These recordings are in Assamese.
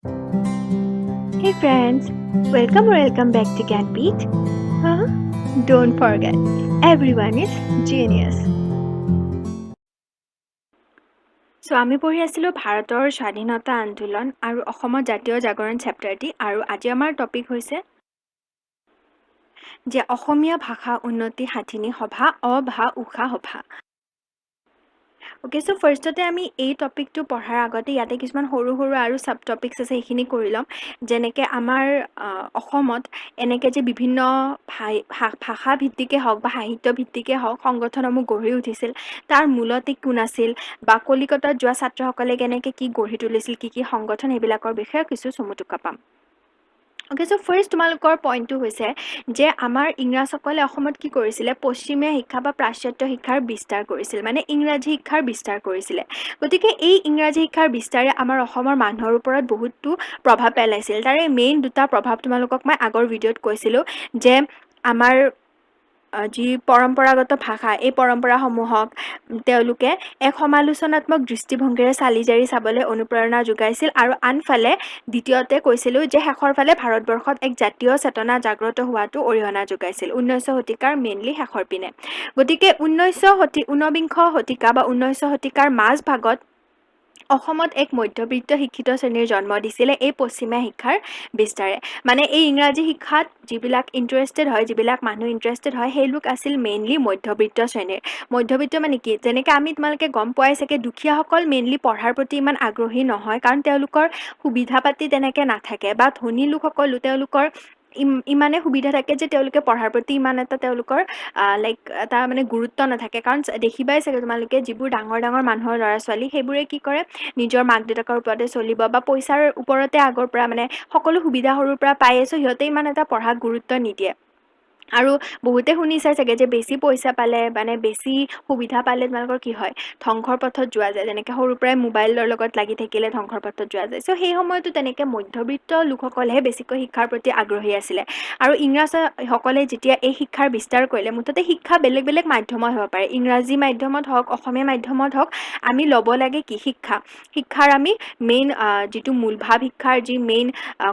Hey friends, welcome back to Gyanpeeth. Huh? Don't forget, everyone is genius. So আমি পঢ়ি আছিলোঁ ভাৰতৰ স্বাধীনতা আন্দোলন আৰু অসমৰ জাতীয় জাগৰণ চেপ্টাৰটি আৰু আজি আমাৰ টপিক হৈছে যে অসমীয়া ভাষা উন্নতি সাধিনী সভা অভা উষা সভা। ওকে, চ' ফাৰ্ষ্টতে আমি এই টপিকটো পঢ়াৰ আগতে ইয়াতে কিছুমান সৰু সৰু আৰু চাব টপিকছ আছে সেইখিনি কৰি ল'ম। যেনেকৈ আমাৰ অসমত এনেকৈ যে বিভিন্ন ভাষা ভিত্তিকে হওক বা সাহিত্য ভিত্তিকে হওক সংগঠনসমূহ গঢ়ি উঠিছিল, তাৰ মূলতে কোন আছিল বা কলিকতাত যোৱা ছাত্ৰসকলে কেনেকৈ কি গঢ়ি তুলিছিল, কি সংগঠন, সেইবিলাকৰ বিষয়ে কিছু চমুটোকা পাম। অ'কে, চ' ফাৰ্ষ্ট তোমালোকৰ পইণ্টটো হৈছে যে আমাৰ ইংৰাজসকলে অসমত কি কৰিছিলে, পশ্চিমীয়া শিক্ষা বা পাশ্চাত্য শিক্ষাৰ বিস্তাৰ কৰিছিল, মানে ইংৰাজী শিক্ষাৰ বিস্তাৰ কৰিছিলে। গতিকে এই ইংৰাজী শিক্ষাৰ বিস্তাৰে আমাৰ অসমৰ মানুহৰ ওপৰত বহুতো প্ৰভাৱ পেলাইছিল। তাৰে মেইন দুটা প্ৰভাৱ তোমালোকক মই আগৰ ভিডিঅ'ত কৈছিলোঁ যে আমাৰ যি পৰম্পৰাগত ভাষা, এই পৰম্পৰাসমূহক তেওঁলোকে এক সমালোচনাত্মক দৃষ্টিভংগীৰে চালি জাৰি চাবলৈ অনুপ্ৰেৰণা যোগাইছিল, আৰু আনফালে দ্বিতীয়তে কৈছিলোঁ যে শেষৰ ফালে ভাৰতবৰ্ষত এক জাতীয় চেতনা জাগ্ৰত হোৱাটো অৰিহণা যোগাইছিল 19 শতিকাৰ মেইনলি শেষৰ পিনে। গতিকে ঊনবিংশ শতিকা বা 19 শতিকাৰ মাজ ভাগত অসমত এক মধ্যবিত্ত শিক্ষিত শ্ৰেণীৰ জন্ম দিছিলে এই পশ্চিমীয়া শিক্ষাৰ বিস্তাৰে। মানে এই ইংৰাজী শিক্ষাত যিবিলাক ইণ্টাৰেষ্টেড হয়, যিবিলাক মানুহ ইণ্টাৰেষ্টেড হয়, সেইলোক আছিল মেইনলি মধ্যবিত্ত শ্ৰেণীৰ। মধ্যবিত্ত মানে কি, যেনেকৈ আমি তোমালোকে গম পোৱাই চাগে দুখীয়াসকল মেইনলি পঢ়াৰ প্ৰতি ইমান আগ্ৰহী নহয়, কাৰণ তেওঁলোকৰ সুবিধা পাতি তেনেকৈ নাথাকে, বা ধনী লোকসকলো তেওঁলোকৰ ইমানে সুবিধা থাকে যে তেওঁলোকে পঢ়াৰ প্ৰতি ইমান এটা তেওঁলোকৰ এটা মানে গুৰুত্ব নাথাকে। কাৰণ দেখিবাই চাগে তোমালোকে যিবোৰ ডাঙৰ ডাঙৰ মানুহৰ ল'ৰা ছোৱালী, সেইবোৰে কি কৰে, নিজৰ মাক দেউতাকৰ ওপৰতে চলিব বা পইচাৰ ওপৰতে আগৰ পৰা মানে সকলো সুবিধা সৰুৰ পৰা পাই আছোঁ, সিহঁতে ইমান এটা পঢ়াত গুৰুত্ব নিদিয়ে। আৰু বহুতে শুনি চাই চাগে যে বেছি পইচা পালে মানে বেছি সুবিধা পালে তোমালোকৰ কি হয়, ধ্বংসৰ পথত যোৱা যায়। যেনেকৈ সৰুৰ পৰাই মোবাইলৰ লগত লাগি থাকিলে ধ্বংসৰ পথত যোৱা যায়। চ' সেই সময়তো তেনেকৈ মধ্যবিত্ত লোকসকলেহে বেছিকৈ শিক্ষাৰ প্ৰতি আগ্ৰহী আছিলে। আৰু ইংৰাজসকলে যেতিয়া এই শিক্ষাৰ বিস্তাৰ কৰিলে, মুঠতে শিক্ষা বেলেগ বেলেগ মাধ্যমত হ'ব পাৰে, ইংৰাজী মাধ্যমত হওক, অসমীয়া মাধ্যমত হওক, আমি ল'ব লাগে কি শিক্ষাৰ আমি মেইন যিটো মূল ভাৱ, শিক্ষাৰ যি মেইন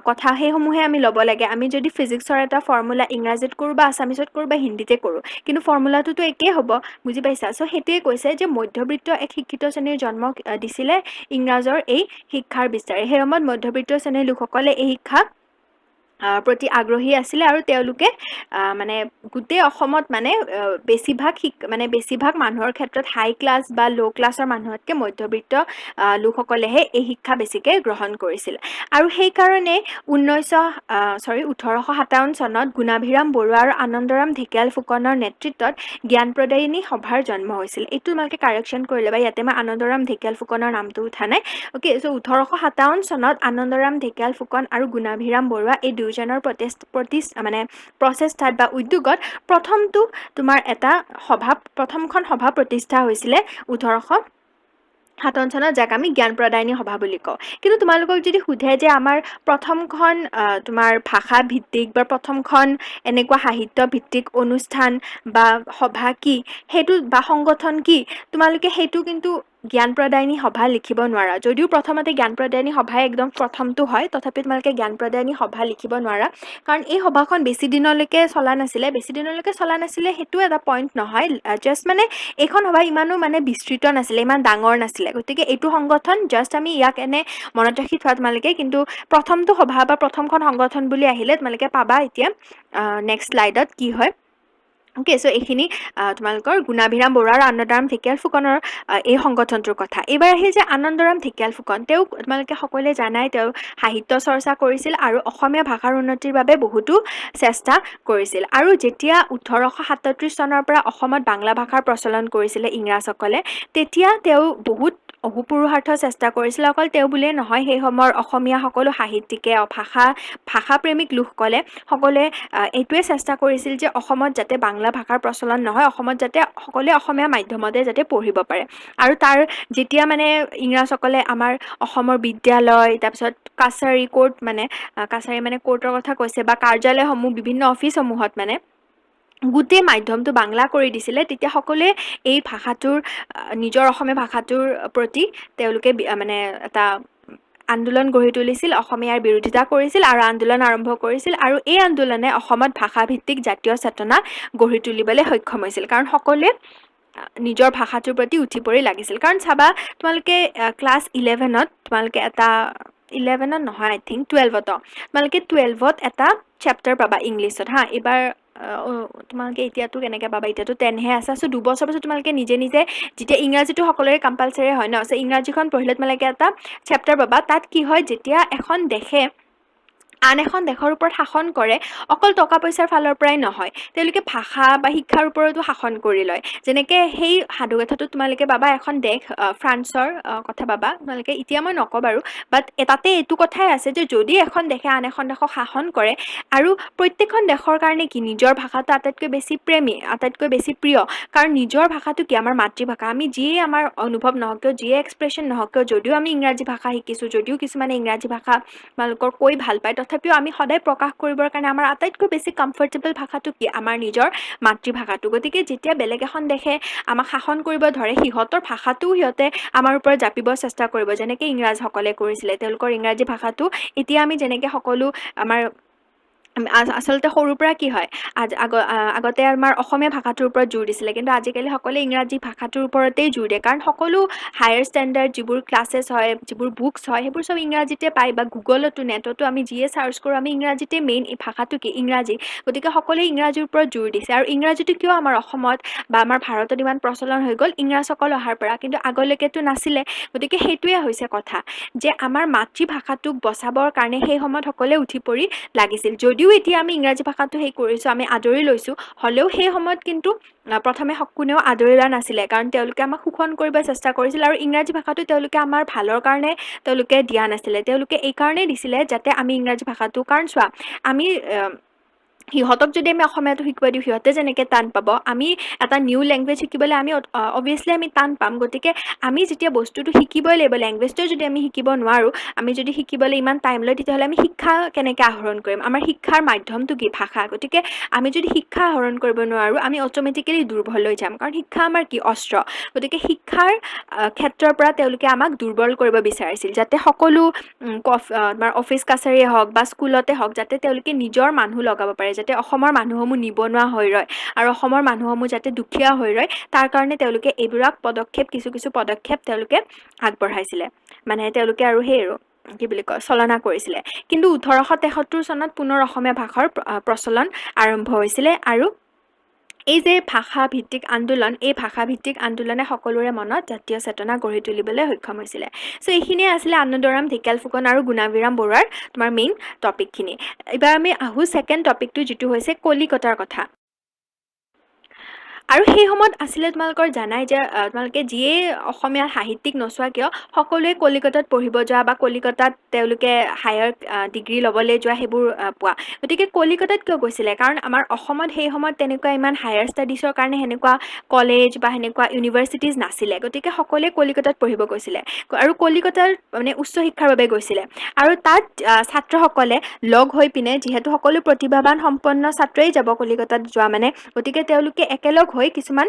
কথা, সেইসমূহে আমি ল'ব লাগে। আমি যদি ফিজিক্সৰ এটা ফৰ্মুলা ইংৰাজীত কৰোঁ বা আছামিছত কৰোঁ বা হিন্দীতে কৰোঁ, কিন্তু ফৰ্মুলাটোতো একেই হ'ব, বুজি পাইছা? চ' সেইটোৱে কৈছে যে মধ্যবিত্ত এক শিক্ষিত শ্ৰেণীৰ জন্ম দিছিলে ইংৰাজৰ এই শিক্ষাৰ বিস্তাৰে। সেই সময়ত মধ্যবিত্ত শ্ৰেণীৰ লোকসকলে এই শিক্ষা প্ৰতি আগ্ৰহী আছিলে, আৰু তেওঁলোকে মানে গোটেই অসমত মানে বেছিভাগ মানুহৰ ক্ষেত্ৰত হাই ক্লাছ বা ল' ক্লাছৰ মানুহতকৈ মধ্যবিত্ত লোকসকলেহে এই শিক্ষা বেছিকৈ গ্ৰহণ কৰিছিল। আৰু সেইকাৰণে 1857 চনত গুণাভিৰাম বৰুৱা আৰু আনন্দৰাম ঢেকিয়াল ফুকনৰ নেতৃত্বত জ্ঞান প্ৰদায়িনী সভাৰ জন্ম হৈছিল। এইটো তোমালোকে কাৰেকশ্যন কৰি ল'বা, ইয়াতে মই আনন্দৰাম ঢেকিয়াল ফুকনৰ নামটো উঠা নাই। অ'কে, চ' 1857 চনত আনন্দৰাম ঢেকিয়াল ফুকন আৰু গুণাভিৰাম বৰুৱা এই দুয়োজনৰ প্ৰচেষ্টাত বা উদ্যোগত প্ৰথমখন সভা প্ৰতিষ্ঠা হৈছিলে 1857 চনত, যাক আমি জ্ঞান প্ৰদায়িনী সভা বুলি কওঁ। কিন্তু তোমালোকক যদি সোধে যে আমাৰ প্ৰথমখন তোমাৰ ভাষা ভিত্তিক বা প্ৰথমখন এনেকুৱা সাহিত্য ভিত্তিক অনুষ্ঠান বা সভা কি, সেইটো বা সংগঠন কি, তোমালোকে সেইটো কিন্তু জ্ঞান প্ৰদায়িনী সভা লিখিব নোৱাৰা। যদিও প্ৰথমতে জ্ঞান প্ৰদায়িনী সভাই একদম প্ৰথমটো হয়, তথাপি তোমালোকে জ্ঞান প্ৰদায়িনী সভা লিখিব নোৱাৰা, কাৰণ এই সভাখন বেছি দিনলৈকে চলা নাছিলে। সেইটো এটা পইণ্ট নহয়, জাষ্ট মানে এইখন সভা ইমানো মানে বিস্তৃত নাছিলে, ইমান ডাঙৰ নাছিলে। গতিকে এইটো সংগঠন জাষ্ট আমি ইয়াক এনে মনত ৰাখি থোৱা তোমালোকে, কিন্তু প্ৰথমটো সভা বা প্ৰথমখন সংগঠন বুলি আহিলে তোমালোকে পাবা এতিয়া নেক্সট শ্লাইডত কি হয়। অ'কে, চ' এইখিনি তোমালোকৰ গুণাভিৰাম বৰুৱা আৰু আনন্দৰাম ঢেকিয়াল ফুকনৰ এই সংগঠনটোৰ কথা। এইবাৰ আহিল যে আনন্দৰাম ঢেকিয়াল ফুকন, তেওঁক তোমালোকে সকলোৱে জানাই, তেওঁ সাহিত্য চৰ্চা কৰিছিল আৰু অসমীয়া ভাষাৰ উন্নতিৰ বাবে বহুতো চেষ্টা কৰিছিল। আৰু যেতিয়া 1837 চনৰ পৰা অসমত বাংলা ভাষাৰ প্ৰচলন কৰিছিলে ইংৰাজসকলে, তেতিয়া তেওঁ বহুত অহোপুৰুষাৰ্থ চেষ্টা কৰিছিল। অকল তেওঁ বুলিয়ে নহয়, সেই সময়ৰ অসমীয়া সকলো সাহিত্যিকে, ভাষাপ্ৰেমিক লোকসকলে সকলোৱে এইটোৱে চেষ্টা কৰিছিল যে অসমত যাতে বাংলা ভাষাৰ প্ৰচলন নহয়, অসমত যাতে সকলোৱে অসমীয়া মাধ্যমতে যাতে পঢ়িব পাৰে। আৰু তাৰ যেতিয়া মানে ইংৰাজসকলে আমাৰ অসমৰ বিদ্যালয়, তাৰপিছত কাছাৰী মানে কোৰ্টৰ কথা কৈছে, বা কাৰ্যালয়সমূহ, বিভিন্ন অফিচসমূহত মানে গোটেই মাধ্যমটো বাংলা কৰি দিছিলে, তেতিয়া সকলোৱে এই ভাষাটোৰ নিজৰ অসমীয়া ভাষাটোৰ প্ৰতি তেওঁলোকে মানে এটা আন্দোলন গঢ়ি তুলিছিল, অসমীয়াৰ বিৰোধিতা কৰিছিল আৰু আন্দোলন আৰম্ভ কৰিছিল আৰু এই আন্দোলনে অসমত ভাষাভিত্তিক জাতীয় চেতনা গঢ়ি তুলিবলৈ সক্ষম হৈছিল। কাৰণ সকলোৱে নিজৰ ভাষাটোৰ প্ৰতি উঠি পৰি লাগিছিল। কাৰণ চাবা তোমালোকে ক্লাছ 11ত তোমালোকে এটা 11ত নহয় আই থিংক 12ত তোমালোকে 12ত এটা চেপ্টাৰ পাবা ইংলিছত হা। এইবাৰ তোমালোকে এতিয়াতো কেনেকৈ পাবা, এতিয়াতো 10হে আছে। চ' 2 বছৰ পাছত তোমালোকে নিজে নিজে যেতিয়া ইংৰাজীটো সকলোৰে কম্পালচাৰী হয় ন, চ' ইংৰাজীখন পঢ়িলে তোমালোকে এটা চেপ্টাৰ পাবা। তাত কি হয়, যেতিয়া এখন দেশে আন এখন দেশৰ ওপৰত শাসন কৰে, অকল টকা পইচাৰ ফালৰ পৰাই নহয়, তেওঁলোকে ভাষা বা শিক্ষাৰ ওপৰতো শাসন কৰি লয়। যেনেকৈ সেই সাধুকথাটোত তোমালোকে পাবা এখন দেশ ফ্ৰান্সৰ কথা পাবা তোমালোকে, এতিয়া মই নকওঁ বাৰু, বাট তাতে এইটো কথাই আছে যে যদি এখন দেশে আন এখন দেশক শাসন কৰে আৰু প্ৰত্যেকখন দেশৰ কাৰণে কি নিজৰ ভাষাটো আটাইতকৈ বেছি প্ৰেমী, আটাইতকৈ বেছি প্ৰিয়। কাৰণ নিজৰ ভাষাটো কি আমাৰ মাতৃভাষা। আমি যিয়ে আমাৰ অনুভৱ নহওক কিয়, যিয়ে এক্সপ্ৰেশ্যন নহওক কিয়, যদিও আমি ইংৰাজী ভাষা শিকিছোঁ, যদিও কিছুমানে ইংৰাজী ভাষা তোমালোকৰ কৈ ভাল পায়, তথাপিও আমি সদায় প্ৰকাশ কৰিবৰ কাৰণে আমাৰ আটাইতকৈ বেছি কমফৰ্টেবল ভাষাটো কি আমাৰ নিজৰ মাতৃভাষাটো। গতিকে যেতিয়া বেলেগ এখন দেশে আমাক শাসন কৰিব ধৰে, সিহঁতৰ ভাষাটোও সিহঁতে আমাৰ ওপৰত জাপিব চেষ্টা কৰিব, যেনেকৈ ইংৰাজসকলে কৰিছিলে। তেওঁলোকৰ ইংৰাজী ভাষাটো এতিয়া আমি যেনেকৈ সকলো আমাৰ আচলতে সৰুৰ পৰা কি হয়, আগতে আমাৰ অসমীয়া ভাষাটোৰ ওপৰত জোৰ দিছিলে, কিন্তু আজিকালি সকলোৱে ইংৰাজী ভাষাটোৰ ওপৰতেই জোৰ দিয়ে। কাৰণ সকলো হায়াৰ ষ্টেণ্ডাৰ্ড যিবোৰ ক্লাছেছ হয়, যিবোৰ বুকছ হয়, সেইবোৰ চব ইংৰাজীতে পায়, বা গুগলতো নেটতো আমি যিয়ে চাৰ্চ কৰোঁ আমি ইংৰাজীতে মেইন ভাষাটো কি ইংৰাজী। গতিকে সকলোৱে ইংৰাজীৰ ওপৰত জোৰ দিছে। আৰু ইংৰাজীটো কিয় আমাৰ অসমত বা আমাৰ ভাৰতত ইমান প্ৰচলন হৈ গ'ল, ইংৰাজসকল অহাৰ পৰা, কিন্তু আগলৈকেতো নাছিলে। গতিকে সেইটোৱে হৈছে কথা, যে আমাৰ মাতৃভাষাটোক বচাবৰ কাৰণে সেই সময়ত সকলোৱে উঠি পৰি লাগিছিল। যদিও এতিয়া আমি ইংৰাজী ভাষাটো কৰিছোঁ, আমি আদৰি লৈছোঁ, হ'লেও সেই সময়ত কিন্তু প্ৰথমে কোনেও আদৰি লোৱা নাছিলে। কাৰণ তেওঁলোকে আমাক শোষণ কৰিব চেষ্টা কৰিছিল আৰু ইংৰাজী ভাষাটো তেওঁলোকে আমাৰ ভালৰ কাৰণে তেওঁলোকে দিয়া নাছিলে। তেওঁলোকে এই কাৰণেই দিছিলে যাতে আমি ইংৰাজী ভাষাটো, কাৰণ চোৱা আমি সিহঁতক যদি আমি অসমীয়াটো শিকিব দিওঁ, সিহঁতে যেনেকৈ টান পাব, আমি এটা নিউ লেংগুৱেজ শিকিবলৈ আমি অবভিয়াছলি আমি টান পাম। গতিকে আমি যেতিয়া বস্তুটো শিকিবই লাগিব, লেংগুৱেজটোৱে যদি আমি শিকিব নোৱাৰোঁ, আমি যদি শিকিবলৈ ইমান টাইম লয়, তেতিয়াহ'লে আমি শিক্ষা কেনেকৈ আহৰণ কৰিম? আমাৰ শিক্ষাৰ মাধ্যমটো কি? ভাষা। গতিকে আমি যদি শিক্ষা আহৰণ কৰিব নোৱাৰোঁ, আমি অট'মেটিকেলি দুৰ্বল হৈ যাম। কাৰণ শিক্ষা আমাৰ কি? অস্ত্ৰ। গতিকে শিক্ষাৰ ক্ষেত্ৰৰ পৰা তেওঁলোকে আমাক দুৰ্বল কৰিব বিচাৰিছিল, যাতে সকলো আমাৰ অফিচ কাছাৰীয়ে হওক বা স্কুলতে হওক, যাতে তেওঁলোকে নিজৰ মানুহ লগাব পাৰে, যাতে অসমৰ মানুহসমূহ নিবনুৱা হৈ ৰয় আৰু অসমৰ মানুহসমূহ যাতে দুখীয়া হৈ ৰয়, তাৰ কাৰণে তেওঁলোকে এইবিলাক পদক্ষেপ, কিছু পদক্ষেপ তেওঁলোকে আগবঢ়াইছিলে। মানে তেওঁলোকে আৰু সেই আৰু কি বুলি কয়, চলনা কৰিছিলে। কিন্তু 1873 চনত পুনৰ অসমীয়া ভাষাৰ প্ৰচলন আৰম্ভ হৈছিলে। আৰু এই যে ভাষাভিত্তিক আন্দোলন, এই ভাষাভিত্তিক আন্দোলনে সকলোৰে মনত জাতীয় চেতনা গঢ়ি তুলিবলৈ সক্ষম হৈছিলে। চ' এইখিনিয়ে আছিলে আনন্দৰাম ঢেকিয়াল ফুকন আৰু গুণাভিৰাম বৰুৱাৰ তোমাৰ মেইন টপিকখিনি। এইবাৰ আমি আহোঁ ছেকেণ্ড টপিকটো, যিটো হৈছে কলিকতাৰ কথা। আৰু সেই সময়ত আছিলে তোমালোকৰ জানাই যে তোমালোকে যিয়ে অসমীয়া সাহিত্যিক নচোৱা কিয়, সকলোৱে কলিকতাত পঢ়িব যোৱা বা কলিকতাত তেওঁলোকে হায়াৰ ডিগ্ৰী ল'বলৈ যোৱা সেইবোৰ পোৱা। গতিকে কলিকতাত কিয় গৈছিলে? কাৰণ আমাৰ অসমত সেই সময়ত তেনেকুৱা ইমান হায়াৰ ষ্টাডিজৰ কাৰণে সেনেকুৱা কলেজ বা সেনেকুৱা ইউনিভাৰ্চিটিজ নাছিলে। গতিকে সকলোৱে কলিকতাত পঢ়িব গৈছিলে আৰু কলিকতাৰ মানে উচ্চ শিক্ষাৰ বাবে গৈছিলে। আৰু তাত ছাত্ৰসকলে লগ হৈ পিনে, যিহেতু সকলো প্ৰতিভাৱান সম্পন্ন ছাত্ৰই যাব কলিকতাত যোৱা মানে, গতিকে তেওঁলোকে একেলগ হৈ কিছুমান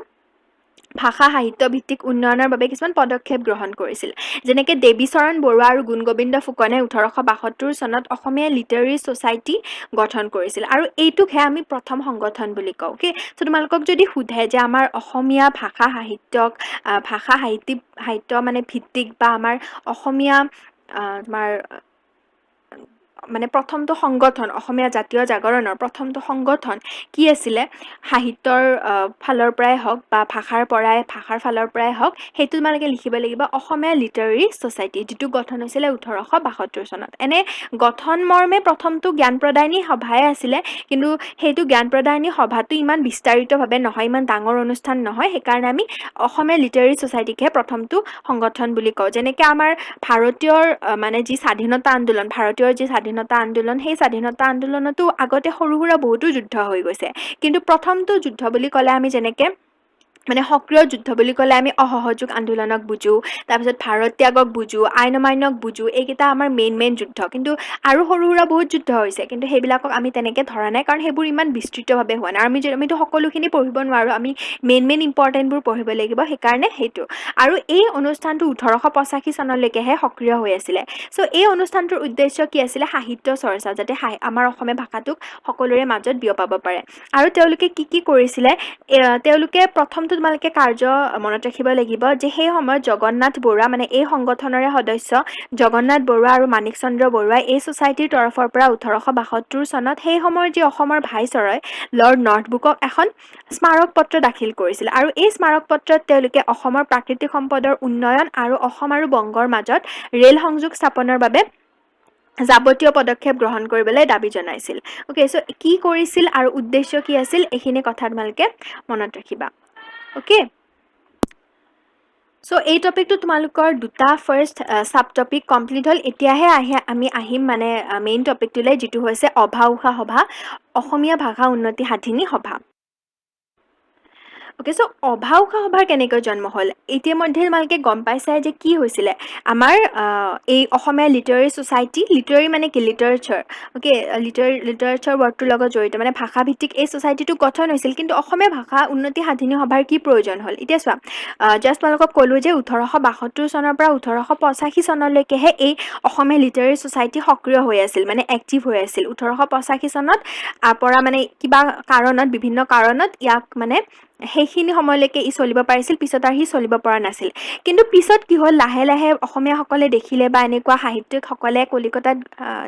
ভাষা সাহিত্য ভিত্তিক উন্নয়নৰ বাবে কিছুমান পদক্ষেপ গ্ৰহণ কৰিছিল। যেনেকৈ দেৱীচৰণ বৰুৱা আৰু গুণগোবিন্দ ফুকনে 1872 চনত অসমীয়া লিটাৰেৰী ছ'চাইটি গঠন কৰিছিল। আৰু এইটোকহে আমি প্ৰথম সংগঠন বুলি কওঁ। অ'কে, চ' তোমালোকক যদি সোধে যে আমাৰ অসমীয়া ভাষা সাহিত্য মানে ভিত্তিক বা আমাৰ অসমীয়া তোমাৰ মানে প্ৰথমটো সংগঠন, অসমীয়া জাতীয় জাগৰণৰ প্ৰথমটো সংগঠন কি আছিলে, সাহিত্যৰ ফালৰ পৰাই হওক বা ভাষাৰ ফালৰ পৰাই হওক, সেইটো তোমালোকে লিখিব লাগিব অসমীয়া লিটাৰেৰী ছ'চাইটি, যিটো গঠন হৈছিলে 1872 চনত। এনে গঠন মৰ্মে প্ৰথমটো জ্ঞান প্ৰদায়নী সভাই আছিলে, কিন্তু সেইটো জ্ঞান প্ৰদায়নী সভাটো ইমান বিস্তাৰিতভাৱে নহয়, ইমান ডাঙৰ অনুষ্ঠান নহয়, সেইকাৰণে আমি অসমীয়া লিটাৰেৰী ছ'চাইটিকহে প্ৰথমটো সংগঠন বুলি কওঁ। যেনেকৈ আমাৰ ভাৰতীয়ৰ মানে যি স্বাধীনতা আন্দোলন, সেই স্বাধীনতা আন্দোলনতো আগতে সৰু সুৰা বহুতো যুদ্ধ হৈ গৈছে, কিন্তু প্ৰথমটো যুদ্ধ বুলি ক'লে আমি যেনেকৈ মানে সক্ৰিয় যুদ্ধ বুলি ক'লে আমি অসহযোগ আন্দোলনক বুজোঁ, তাৰপিছত ভাৰত ত্যাগক বুজোঁ, আইন অমান্যক বুজোঁ, এইকেইটা আমাৰ মেইন যুদ্ধ। কিন্তু আৰু সৰু সুৰা বহুত যুদ্ধ হৈছে, কিন্তু সেইবিলাকক আমি তেনেকৈ ধৰা নাই, কাৰণ সেইবোৰ ইমান বিস্তৃতভাৱে হোৱা নাই। আৰু আমিতো সকলোখিনি পঢ়িব নোৱাৰোঁ, আমি মেইন ইম্পৰ্টেণ্টবোৰ পঢ়িব লাগিব, সেইকাৰণে সেইটো। আৰু এই অনুষ্ঠানটো 1885 চনলৈকেহে সক্ৰিয় হৈ আছিলে। চ' এই অনুষ্ঠানটোৰ উদ্দেশ্য কি আছিলে? সাহিত্য চৰ্চা, যাতে আমাৰ অসমীয়া ভাষাটোক সকলোৰে মাজত বিয়পাব পাৰে। আৰু তেওঁলোকে কি কৰিছিলে? তেওঁলোকে প্ৰথমটো তোমালোকে কাৰ্য মনত ৰাখিব লাগিব যে সেই সময়ত জগন্নাথ বৰুৱা, মানে এই সংগঠনৰে সদস্য জগন্নাথ বৰুৱা আৰু মাণিক চন্দ্ৰ বৰুৱাই এই ছ'চাইটিৰ তৰফৰ পৰা 1872 চনত সেই সময়ৰ যি অসমৰ ভাইচৰয় লৰ্ড নৰ্থব্ৰুকক এখন স্মাৰক পত্ৰ দাখিল কৰিছিল। আৰু এই স্মাৰক পত্ৰত তেওঁলোকে অসমৰ প্ৰাকৃতিক সম্পদৰ উন্নয়ন আৰু অসম আৰু বংগৰ মাজত ৰেল সংযোগ স্থাপনৰ বাবে যাৱতীয় পদক্ষেপ গ্ৰহণ কৰিবলৈ দাবী জনাইছিল। অ'কে, চ' কি কৰিছিল আৰু উদ্দেশ্য কি আছিল, এইখিনি কথা তোমালোকে মনত ৰাখিবা। অ'কে, চ' এই টপিকটো তোমালোকৰ দুটা ফাৰ্ষ্ট চাব টপিক কমপ্লিট হ'ল। এতিয়াহে আমি আহিম মানে মেইন টপিকটোলৈ, যিটো হৈছে অভা উষা সভা, অসমীয়া ভাষা উন্নতি সাধিনী সভা। অ'কে, চ' অভা উষা সভাৰ কেনেকৈ জন্ম হ'ল? ইতিমধ্যে তোমালোকে গম পাইছাই যে কি হৈছিলে। আমাৰ এই অসমীয়া লিটাৰেৰী ছ'চাইটি, লিটাৰেৰী মানে কি? লিটাৰেচাৰ। অ'কে, লিটাৰেচাৰ ৱৰ্ডটোৰ লগত জড়িত, মানে ভাষাভিত্তিক এই ছ'চাইটিটো গঠন হৈছিল। কিন্তু অসমীয়া ভাষা উন্নতি সাধিনী সভাৰ কি প্ৰয়োজন হ'ল? এতিয়া চোৱা, জাষ্ট তোমালোকক ক'লোঁ যে 1872 চনৰ পৰা 1885 চনলৈকেহে এই অসমীয়া লিটাৰেৰী ছ'চাইটি সক্ৰিয় হৈ আছিল, মানে এক্টিভ হৈ আছিল। 1885 চনত পৰা মানে কিবা কাৰণত, বিভিন্ন কাৰণত ইয়াক মানে সেইখিনি সময়লৈকে চলিব পাৰিছিল, পিছত আৰু চলিব পৰা নাছিল। কিন্তু পিছত কি হ'ল, লাহে লাহে অসমীয়াসকলে দেখিলে বা এনেকুৱা সাহিত্যিকসকলে কলিকতাত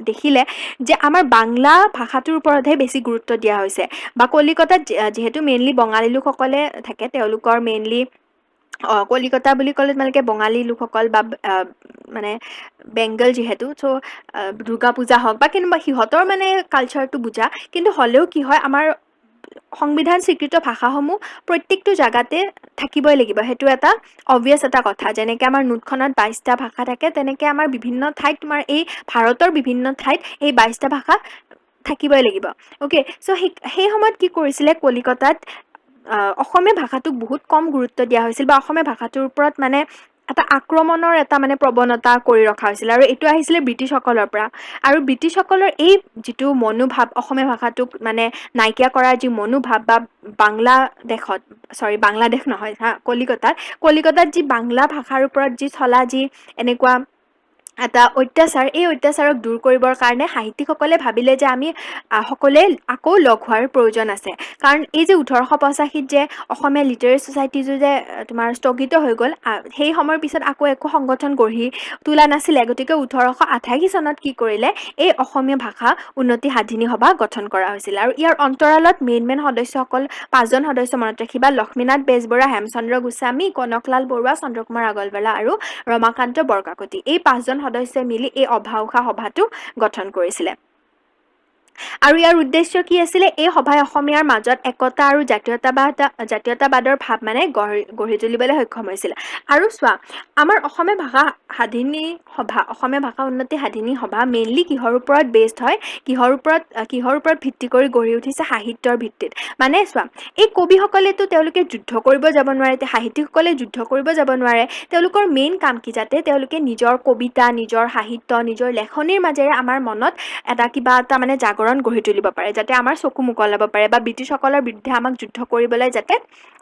দেখিলে যে আমাৰ বাংলা ভাষাটোৰ ওপৰতহে বেছি গুৰুত্ব দিয়া হৈছে। বা কলিকতাত যিহেতু মেইনলি বঙালী লোকসকলে থাকে, তেওঁলোকৰ মেইনলি কলিকতা বুলি ক'লে তোমালোকে বঙালী লোকসকল বা মানে বেংগল যিহেতু, চ' দুৰ্গা পূজা হওক বা কেনেবা সিহঁতৰ মানে কালচাৰটো বুজা। কিন্তু হ'লেও কি হয়, আমাৰ সংবিধান স্বীকৃত ভাষাসমূহ প্ৰত্যেকটো জেগাতে থাকিবই লাগিব, সেইটো এটা অবভিয়াছ এটা কথা। যেনেকৈ আমাৰ নোটখনত 22টা ভাষা থাকে, তেনেকৈ আমাৰ বিভিন্ন ঠাইত, তোমাৰ এই ভাৰতৰ বিভিন্ন ঠাইত এই 22টা ভাষা থাকিবই লাগিব। অ'কে, চ' সেই সময়ত কি কৰিছিলে, কলিকতাত অসমীয়া ভাষাটোক বহুত কম গুৰুত্ব দিয়া হৈছিল, বা অসমীয়া ভাষাটোৰ ওপৰত মানে এটা আক্ৰমণৰ এটা মানে প্ৰৱণতা কৰি ৰখা হৈছিল। আৰু এইটো আহিছিলে ব্ৰিটিছসকলৰ পৰা। আৰু ব্ৰিটিছসকলৰ এই যিটো মনোভাৱ, অসমীয়া ভাষাটোক মানে নাইকিয়া কৰাৰ যি মনোভাৱ, বা বাংলাদেশ নহয় হা, কলিকতাত যি বাংলা ভাষাৰ ওপৰত যি চলা যি এনেকুৱা এটা অত্যাচাৰ, এই অত্যাচাৰক দূৰ কৰিবৰ কাৰণে সাহিত্যিকসকলে ভাবিলে যে আমি সকলোৱে আকৌ লগ হোৱাৰ প্ৰয়োজন আছে। কাৰণ এই যে 1885 যে অসমীয়া লিটাৰেৰী ছ'চাইটিটো যে তোমাৰ স্থগিত হৈ গ'ল, সেই সময়ৰ পিছত আকৌ একো সংগঠন গঢ়ি তোলা নাছিলে। গতিকে 1888 চনত কি কৰিলে, এই অসমীয়া ভাষা উন্নতি সাধিনী সভা গঠন কৰা হৈছিল। আৰু ইয়াৰ অন্তৰালত মেইন সদস্যসকল 5জন সদস্য মনত ৰাখিবা: লক্ষ্মীনাথ বেজবৰুৱা, হেমচন্দ্ৰ গোস্বামী, কনকলাল বৰুৱা, চন্দ্ৰকুমাৰ আগৰৱালা আৰু ৰমাকান্ত বৰকাকতি। এই 5জন সদস্যই মিলি এই অভা উষা সভাটো গঠন কৰিছিলে। আৰু ইয়াৰ উদ্দেশ্য কি আছিলে? এই সভাই অসমীয়াৰ মাজত একতা আৰু জাতীয়তাবাদৰ ভাৱ মানে গঢ়ি তুলিবলৈ সক্ষম হৈছিল। আৰু চোৱা, আমাৰ অসমীয়া ভাষা সাধিনী সভা, অসমীয়া ভাষা উন্নতি সাধিনী সভা মেইনলি কিহৰ ওপৰত বেছড হয়, কিহৰ ওপৰত ভিত্তি কৰি গঢ়ি উঠিছে? সাহিত্যৰ ভিত্তিত। মানে চোৱা, এই কবিসকলেতো তেওঁলোকে যুদ্ধ কৰিব যাব নোৱাৰে, সাহিত্যিকসকলে যুদ্ধ কৰিব যাব নোৱাৰে। তেওঁলোকৰ মেইন কাম কি? যাতে তেওঁলোকে নিজৰ কবিতা, নিজৰ সাহিত্য, নিজৰ লেখনিৰ মাজেৰে আমাৰ মনত কিবা এটা মানে জাগৰণ গঢ়ি তুলিব পাৰে, যাতে আমাৰ চকু মোকলাব পাৰে, বা ব্ৰিটিছসকলৰ বিৰুদ্ধে আমাক যুদ্ধ কৰিবলৈ যাতে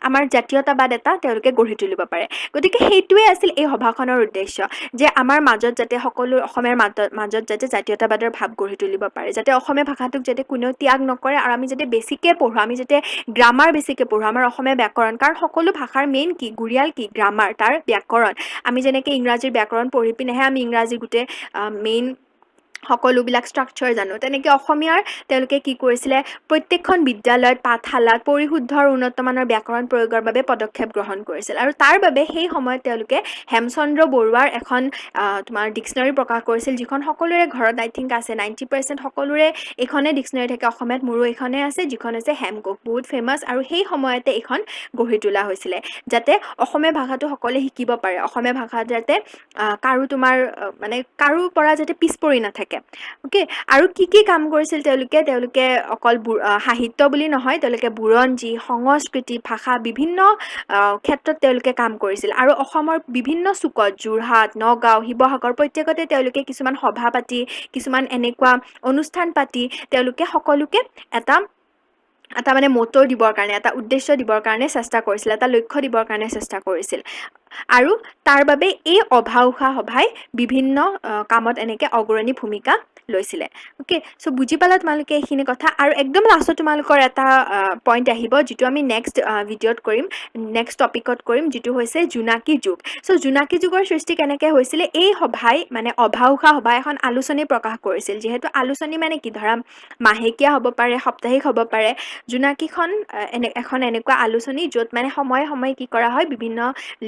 আমাৰ জাতীয়তাবাদ এটা তেওঁলোকে গঢ়ি তুলিব পাৰে। গতিকে সেইটোৱে আছিল এই সভাখনৰ উদ্দেশ্য, যে আমাৰ মাজত যাতে সকলো অসমীয়াৰ মাজত যাতে জাতীয়তাবাদৰ ভাৱ গঢ়ি তুলিব পাৰে, যাতে অসমীয়া ভাষাটোক যাতে কোনেও ত্যাগ নকৰে, আৰু আমি যাতে বেছিকৈ পঢ়োঁ, আমি যাতে গ্ৰামাৰ বেছিকৈ পঢ়োঁ, আমাৰ অসমীয়া ব্যাকৰণ। কাৰণ সকলো ভাষাৰ মেইন কি? গুৰিয়াল কি? গ্ৰামাৰ, তাৰ ব্যাকৰণ। আমি যেনেকৈ ইংৰাজীৰ ব্যাকৰণ পঢ়ি পিনেহে আমি ইংৰাজী গোটেই মেইন সকলোবিলাক ষ্ট্ৰাকচাৰ জানো, তেনেকৈ অসমীয়াৰ তেওঁলোকে কি কৰিছিলে, প্ৰত্যেকখন বিদ্যালয়ত, পাঠশালাত পৰিশুদ্ধ আৰু উন্নতমানৰ ব্যাকৰণ প্ৰয়োগৰ বাবে পদক্ষেপ গ্ৰহণ কৰিছিল। আৰু তাৰ বাবে সেই সময়ত তেওঁলোকে হেমচন্দ্ৰ বৰুৱাৰ এখন তোমাৰ ডিক্সনাৰী প্ৰকাশ কৰিছিল, যিখন সকলোৰে ঘৰত আই থিংক আছে, 90% সকলোৰে এইখনে ডিক্সনাৰী থাকে অসমীয়াত। মোৰো এইখনেই আছে, যিখন হৈছে হেমকোষ, বহুত ফেমাছ। আৰু সেই সময়তে এইখন গঢ়ি তোলা হৈছিলে, যাতে অসমীয়া ভাষাটো সকলোৱে শিকিব পাৰে, অসমীয়া ভাষা যাতে কাৰো পৰা যাতে পিছ পৰি নাথাকে। তেওঁলোকে ওকে আৰু কি কাম কৰিছিল তেওঁলোকে অকল সাহিত্য বুলি নহয় তেওঁলোকে বুৰঞ্জী সংস্কৃতি ভাষা বিভিন্ন ক্ষেত্ৰত তেওঁলোকে কাম কৰিছিল আৰু অসমৰ বিভিন্ন চুকত যোৰহাট নগাঁও শিৱসাগৰ প্ৰত্যেকতে তেওঁলোকে কিছুমান সভা পাতি কিছুমান এনেকুৱা অনুষ্ঠান পাতি তেওঁলোকে সকলোকে এটা মানে মটৰ দিবৰ কাৰণে এটা উদ্দেশ্য দিবৰ কাৰণে চেষ্টা কৰিছিল এটা লক্ষ্য দিবৰ কাৰণে চেষ্টা কৰিছিল আৰু তাৰ বাবে এই অভা উষা সভাই বিভিন্ন কামত এনেকে অগ্ৰণী ভূমিকা লৈছিলে ওকে সো বুজি পালা তোমালোকে এইখিনি কথা আৰু একদম লাষ্টত তোমালোকৰ এটা পইণ্ট আহিব যিটো আমি নেক্সট ভিডিঅ'ত কৰিম নেক্সট টপিকত কৰিম যিটো হৈছে জোনাকী যুগ সো জোনাকী যুগৰ সৃষ্টি কেনেকৈ হৈছিলে এই সভাই মানে অভা উষা সভাই এখন আলোচনী প্ৰকাশ কৰিছিল যিহেতু আলোচনী মানে কি ধৰা মাহেকীয়া হ'ব পাৰে সাপ্তাহিক হ'ব পাৰে জোনাকীখন এখন এনেকুৱা আলোচনী য'ত মানে সময়ে সময়ে কি কৰা হয় বিভিন্ন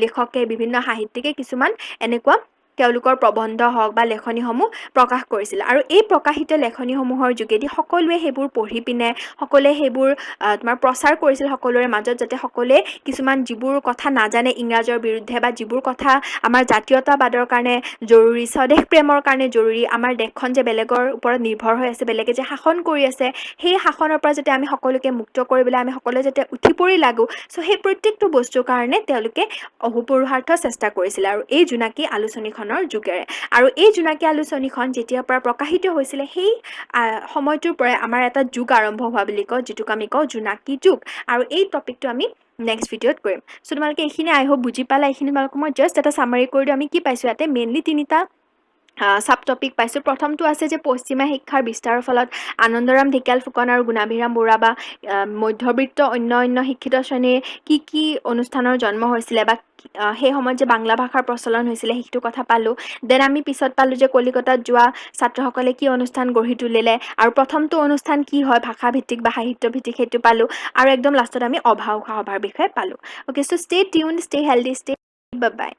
লেখকে বিভিন্ন সাহিত্যিকে কিছুমান এনেকুৱা তেওঁলোকৰ প্ৰবন্ধ হওক বা লেখনিসমূহ প্ৰকাশ কৰিছিল আৰু এই প্ৰকাশিত লেখনিসমূহৰ যোগেদি সকলোৱে সেইবোৰ পঢ়ি পিনে সকলোৱে সেইবোৰ তোমাৰ প্ৰচাৰ কৰিছিল সকলোৰে মাজত যাতে সকলোৱে কিছুমান যিবোৰ কথা নাজানে ইংৰাজৰ বিৰুদ্ধে বা যিবোৰ কথা আমাৰ জাতীয়তাবাদৰ কাৰণে জৰুৰী স্বদেশ প্ৰেমৰ কাৰণে জৰুৰী আমাৰ দেশখন যে বেলেগৰ ওপৰত নিৰ্ভৰ হৈ আছে বেলেগে যে শাসন কৰি আছে সেই শাসনৰ পৰা যাতে আমি সকলোকে মুক্ত কৰিবলৈ আমি সকলোৱে যাতে উঠি পৰি লাগো সো সেই প্ৰত্যেকটো বস্তুৰ কাৰণে তেওঁলোকে অহোপুৰুষাৰ্থ চেষ্টা কৰিছিল আৰু এই জোনাকী আলোচনীখনৰ যোগেৰে আৰু এই জোনাকী আলোচনীখন যেতিয়াৰ পৰা প্ৰকাশিত হৈছিলে সেই সময়টোৰ পৰাই আমাৰ এটা যুগ আৰম্ভ হোৱা বুলি কওঁ যিটোক আমি কওঁ জোনাকী যুগ আৰু এই টপিকটো আমি নেক্সট ভিডিঅ'ত কৰিম সো তোমালোকে এইখিনি আই হোপ বুজি পালা এইখিনি তোমালোকক মই জাষ্ট এটা সামাৰি কৰি দিওঁ আমি কি পাইছোঁ ইয়াতে মেইনলি তিনিটা সাব টপিক পাইছোঁ প্ৰথমটো আছে যে পশ্চিমা শিক্ষাৰ বিস্তাৰৰ ফলত আনন্দৰাম ঢেকিয়াল ফুকন আৰু গুণাভিৰাম বৰুৱা বা মধ্যবিত্ত অন্য শিক্ষিত শ্ৰেণীৰ কি অনুষ্ঠানৰ জন্ম হৈছিলে বা সেই সময়ত যে বাংলা ভাষাৰ প্ৰচলন হৈছিলে সেইটো কথা পালোঁ দেন আমি পিছত পালোঁ যে কলিকতাত যোৱা ছাত্ৰসকলে কি অনুষ্ঠান গঢ়ি তুলিলে আৰু প্ৰথমটো অনুষ্ঠান কি হয় ভাষাভিত্তিক বা সাহিত্যভিত্তিক সেইটো পালোঁ আৰু একদম লাষ্টত আমি অভা উষা সভাৰ বিষয়ে পালোঁ okay so' stay tune stay healthy stay bye bye